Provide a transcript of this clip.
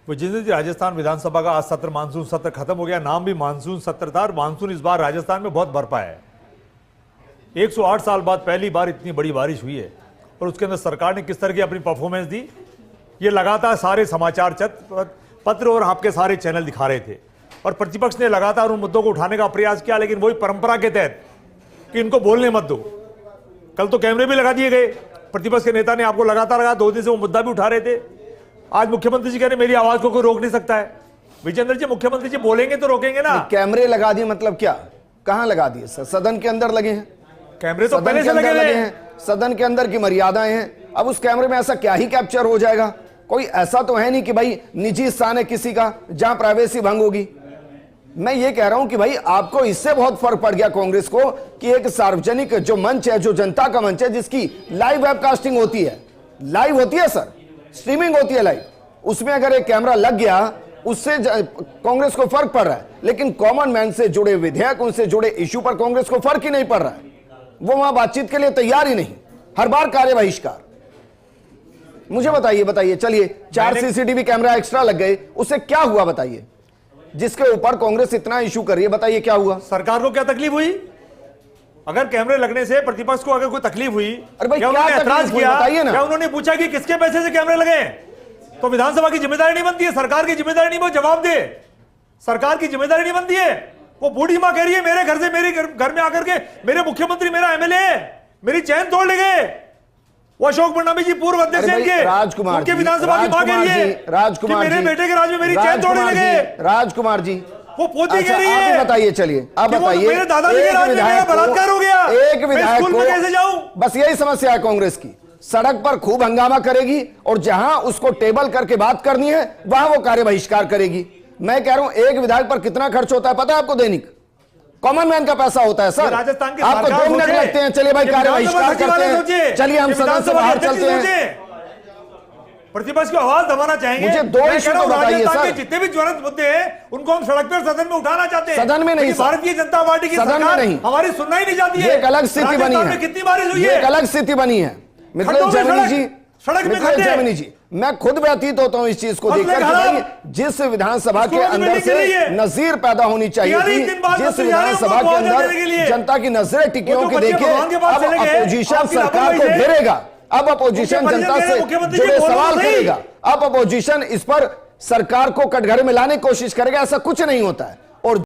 विजेंद्र जी, राजस्थान विधानसभा का आज सत्र, मानसून सत्र खत्म हो गया। नाम भी मानसून सत्र था और मानसून इस बार राजस्थान में बहुत बरपा है। 108 साल बाद पहली बार इतनी बड़ी बारिश हुई है और उसके अंदर सरकार ने किस तरह की अपनी परफॉर्मेंस दी, ये लगातार सारे समाचार पत्र और आपके सारे चैनल दिखा रहे थे और प्रतिपक्ष ने लगातार उन मुद्दों को उठाने का प्रयास किया, लेकिन वही परंपरा के तहत कि इनको बोलने मत दो। कल तो कैमरे भी लगा दिए गए, प्रतिपक्ष के नेता ने आपको लगातार लगा, 2 दिन से वो मुद्दा भी उठा रहे थे। आज मुख्यमंत्री जी कह रहे मेरी आवाज को कोई रोक नहीं सकता है। विजेंद्र जी, मुख्यमंत्री जी बोलेंगे तो रोकेंगे ना। कैमरे लगा दिए मतलब क्या, कहां लगा दिए सर? सदन के अंदर लगे हैं कैमरे, तो पहले से लगे हैं। सदन के अंदर की मर्यादाएं हैं। अब उस कैमरे में ऐसा क्या ही कैप्चर हो जाएगा? कोई ऐसा तो है नहीं कि भाई निजी स्थान है किसी का जहां प्राइवेसी भंग होगी। मैं ये कह रहा हूं कि भाई आपको इससे बहुत फर्क पड़ गया कांग्रेस को कि एक सार्वजनिक जो मंच है, जो जनता का मंच है, जिसकी लाइव वेबकास्टिंग होती है, लाइव होती है सर, स्ट्रीमिंग होती है लाइव, उसमें अगर एक कैमरा लग गया उससे कांग्रेस को फर्क पड़ रहा है। लेकिन कॉमन मैन से जुड़े विधेयक, उनसे जुड़े इश्यू पर कांग्रेस को फर्क ही नहीं पड़ रहा है। वो वहां बातचीत के लिए तैयार ही नहीं, हर बार कार्य बहिष्कार। मुझे बताइए चलिए 4 सीसीटीवी कैमरा एक्स्ट्रा लग गए, उससे क्या हुआ बताइए? जिसके ऊपर कांग्रेस इतना इशू कर रही है, बताइए क्या हुआ? सरकार को क्या तकलीफ हुई? अगर कैमरे लगने से प्रतिपक्ष को अगर कोई तकलीफ हुई, अरे भाई क्या उन्होंने ऐतराज किया? बताइए ना। क्या उन्होंने पूछा कि किसके पैसे से कैमरे लगे? तो विधानसभा की जिम्मेदारी नहीं बनती है, सरकार की जिम्मेदारी नहीं, वो जवाब दे। सरकार की जिम्मेदारी नहीं बनती है। वो बूढ़ी मां कह रही है मेरे घर से, मेरे घर में आकर के मेरे मुख्यमंत्री, मेरा एमएलए मेरी चैन तोड़ ले गए। वो अशोक मरनामी जी पूर्व अध्यक्ष के राजकुमार के विधानसभा की मां कह रही है राजकुमार मेरे बेटे के राज में मेरी चैन तोड़ने लगे। राजकुमार जी वो पोती कह रही है। आप बताइए, चलिए आप बताइए। मेरे दादाजी के राज में मेरा बलात्कार हो गया, एक विधायक को कैसे जाऊं? बस यही समस्या है कांग्रेस की। सड़क पर खूब हंगामा करेगी और जहां उसको टेबल करके बात करनी है वहां वो कार्य बहिष्कार करेगी। मैं कह रहा हूं एक विधायक पर कितना खर्च होता है पता है आपको? दैनिक कॉमन मैन का पैसा होता है सर। राजस्थान के आपको 2 मिनट लगते हैं, चलिए भाई कार्य बहिष्कार करते हैं, चलिए हम सदन से बाहर चलते हैं। प्रतिपक्ष की आवाज दबाना चाहेंगे। मुझे 2 इशू तो बताइए सर। जितने भी ज्वलंत मुद्दे हैं उनको हम सड़क पर सदन में उठाना चाहते हैं। सदन में नहीं, भारतीय जनता पार्टी की सदन में नहीं, हमारी सुनना ही नहीं चाहती है। एक अलग स्थिति बनी है, कितनी बारिश हुई है, एक अलग स्थिति बनी है। मिथिलेश जैमिनी जी, मैं खुद व्यतीत होता हूं इस चीज को देखकर कि भाई जिस विधानसभा के अंदर से नजीर पैदा होनी चाहिए थी, जिस विधानसभा के अंदर जनता की नजरें टिकी हो कि देखिए अब अपोजिशन सरकार को घेरेगा, अब अपोजिशन जनता से जुड़े सवाल करेगा, अब अपोजिशन इस पर सरकार को कटघरे में लाने की कोशिश करेगा। ऐसा कुछ नहीं होता है।